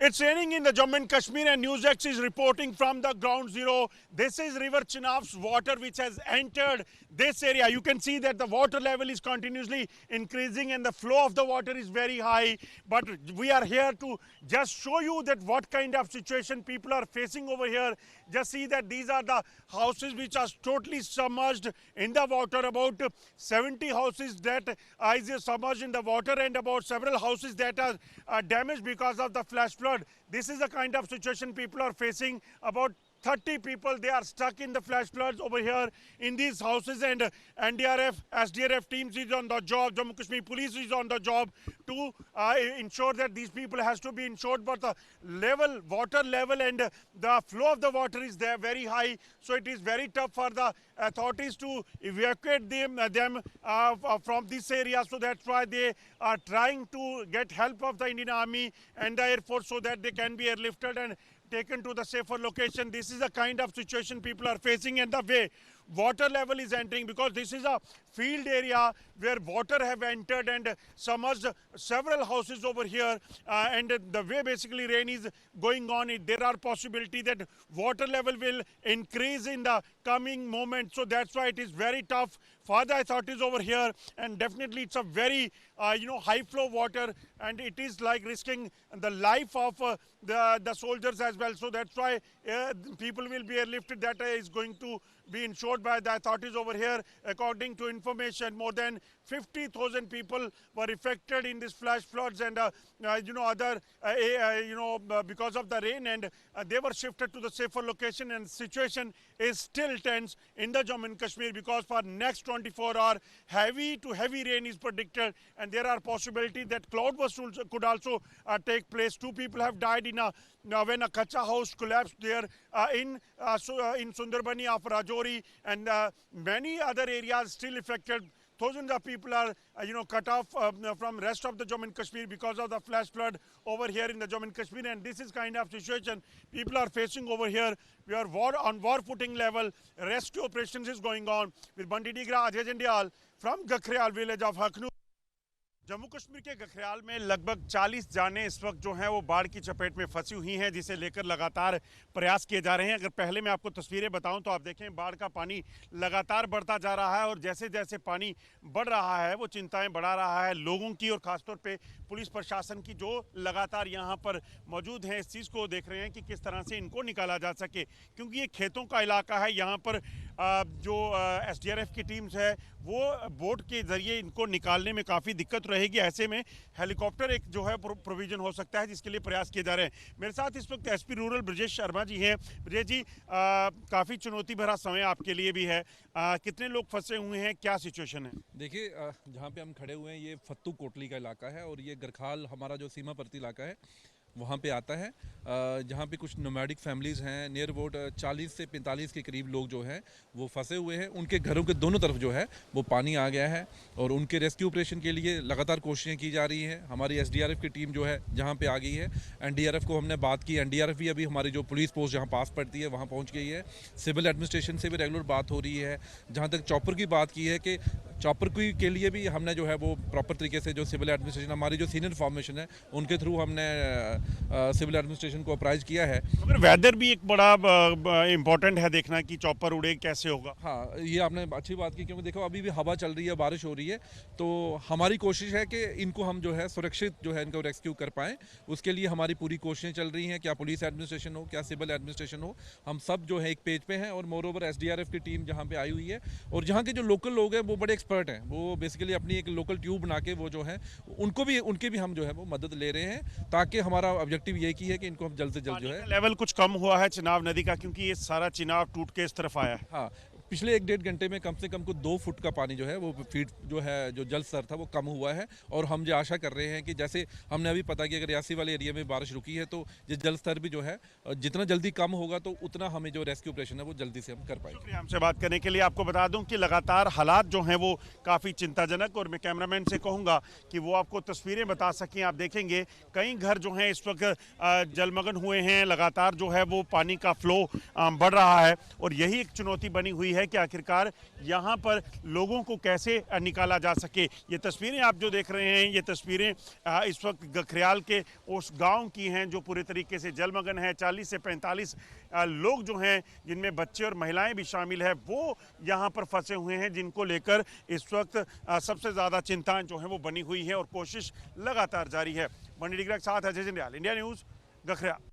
It's raining in the Jammu and Kashmir and NewsX is reporting from the ground zero. This is River Chenab's water which has entered this area. You can see that the water level is continuously increasing and the flow of the water is very high. But we are here to just show you that what kind of situation people are facing over here. Just see that these are the houses which are totally submerged in the water. About 70 houses that is submerged in the water and about several houses that are damaged because of the flash flood. This is the kind of situation people are facing. About 30 people, they are stuck in the flash floods over here in these houses, and NDRF, SDRF teams is on the job, Jammu Kashmir police is on the job to ensure that these people has to be insured, but the level, water level and the flow of the water is there very high, so it is very tough for the authorities to evacuate them from this area. So that's why they are trying to get help of the Indian Army and the Air Force so that they can be airlifted and taken to the safer location. This is the kind of situation people are facing, and the way water level is entering, because this is a field area where water have entered and submerged several houses over here, and the way basically rain is going on, there are possibility that water level will increase in the coming moment. So that's why it is very tough for the authorities over here, and definitely it's a very high flow water, and it is like risking the life of the soldiers as well. So that's why people will be airlifted. That is going to be ensured by the authorities over here. According to information, more than 50,000 people were affected in these flash floods and because of the rain, and they were shifted to the safer location. And situation is still tense in the Jammu and Kashmir, because for next 24 hours heavy to heavy rain is predicted, and there are possibility that cloudburst could also take place. 2 people have died in when a kacha house collapsed there in Sundarbani of Rajouri, and many other areas still affected. Thousands of people are cut off from rest of the Jammu and Kashmir because of the flash flood over here in the Jammu and Kashmir, and this is kind of situation people are facing over here. We are on war footing level. Rescue operations is going on with Bandi Digra, Ajay Jandial from Gakhrial village of Hakhnu. Jammu Kashmir के गखरियाल में लगभग 40 जानें इस वक्त जो हैं वो बाढ़ की चपेट में फंसी हुई हैं, जिसे लेकर लगातार प्रयास किए जा रहे हैं। अगर पहले मैं आपको तस्वीरें बताऊं तो आप देखें बाढ़ का पानी लगातार बढ़ता जा रहा है, और जैसे जैसे पानी बढ़ रहा है वो चिंताएं बढ़ा रहा है लोगों की, और ख़ासतौर पे पुलिस प्रशासन की जो लगातार यहाँ पर मौजूद हैं, इस चीज़ को देख रहे हैं कि किस तरह से इनको निकाला जा सके, क्योंकि ये खेतों का इलाका है। यहाँ पर जो SDRF की टीम्स है वो बोट के ज़रिए इनको निकालने में काफ़ी दिक्कत रहेगी। ऐसे में हेलीकॉप्टर एक जो है प्रोविज़न हो सकता है, जिसके लिए प्रयास किए जा रहे हैं। मेरे साथ इस वक्त SP रूरल ब्रजेश शर्मा जी हैं। ब्रजेश जी, काफ़ी चुनौती भरा समय आपके लिए भी है, कितने लोग फंसे हुए हैं, क्या सिचुएशन है? देखिए, जहाँ पे हम खड़े हुए हैं ये फत्तू कोटली का इलाका है, और ये गरखाल हमारा जो सीमावर्ती इलाका है वहाँ पे आता है, जहाँ पे कुछ नोमैडिक फैमिलीज़ हैं। नियर अबाउट 40 से 45 के करीब लोग जो हैं वो फंसे हुए हैं। उनके घरों के दोनों तरफ जो है वो पानी आ गया है, और उनके रेस्क्यू ऑपरेशन के लिए लगातार कोशिशें की जा रही हैं। हमारी SDRF की टीम जो है जहाँ पे आ गई है, NDRF को हमने बात की, NDRF भी अभी हमारी जो पुलिस पोस्ट जहाँ पास पड़ती है वहाँ पहुँच गई है। सिविल एडमिनिस्ट्रेशन से भी रेगुलर बात हो रही है। जहाँ तक चॉपर की बात की है कि चॉपर के लिए भी हमने जो है वो प्रॉपर तरीके से जो सिविल एडमिनिस्ट्रेशन हमारी जो सीनियर फॉर्मेशन है उनके थ्रू हमने सिविल एडमिनिस्ट्रेशन को अप्राइज किया है। मगर वेदर भी एक बड़ा इम्पोर्टेंट है देखना कि चॉपर उड़े कैसे होगा। हाँ, ये आपने अच्छी बात की, क्योंकि देखो अभी भी हवा चल रही है, बारिश हो रही है, तो हमारी कोशिश है कि इनको हम जो है सुरक्षित जो है इनको रेस्क्यू कर पाएँ। उसके लिए हमारी पूरी कोशिशें चल रही हैं, क्या पुलिस एडमिनिस्ट्रेशन हो, क्या सिविल एडमिनिस्ट्रेशन हो, हम सब जो है एक पेज पे हैं। और मोर ओवर SDRF की टीम जहाँ पे आई हुई है, और जहाँ के जो लोकल लोग हैं वो बड़े एक्सपर्ट हैं, वो बेसिकली अपनी एक लोकल ट्यूब बना के वो जो है उनके भी हम जो है वो मदद ले रहे हैं, ताकि हमारा ऑब्जेक्टिव यही की है कि इनको हम जल्द से जल्द जो है। लेवल कुछ कम हुआ है चिनाब नदी का, क्योंकि ये सारा चिनाब टूट के इस तरफ आया है। हाँ, पिछले 1-1.5 घंटे में कम से कम को 2 फुट का पानी जो है वो फीट जो है जो जल स्तर था वो कम हुआ है, और हम जो आशा कर रहे हैं कि जैसे हमने अभी पता कि अगर रियासी वाले एरिया में बारिश रुकी है तो ये जल स्तर भी जो है जितना जल्दी कम होगा तो उतना हमें जो रेस्क्यू ऑपरेशन है वो जल्दी से हम कर पाएंगे। हमसे बात करने के लिए आपको बता दूं कि लगातार हालात जो हैं वो काफ़ी चिंताजनक, और मैं कैमरामैन से कहूँगा कि वो आपको तस्वीरें बता सकें। आप देखेंगे कई घर जो हैं इस वक्त जलमग्न हुए हैं, लगातार जो है वो पानी का फ्लो बढ़ रहा है, और यही एक चुनौती बनी हुई है है कि आखिरकार यहाँ पर लोगों को कैसे निकाला जा सके। ये तस्वीरें आप जो देख रहे हैं, ये तस्वीरें इस वक्त गखरियाल के उस गांव की हैं जो पूरे तरीके से जलमग्न है। 40 से 45 लोग जो हैं, जिनमें बच्चे और महिलाएं भी शामिल है, वो यहाँ पर फंसे हुए हैं, जिनको लेकर इस वक्त सबसे ज़्यादा चिंताएं जो हैं वो बनी हुई है और कोशिश लगातार जारी है। बनी डिग्रा के साथ अजय जिंदयाल, इंडिया न्यूज़, गखरियाल।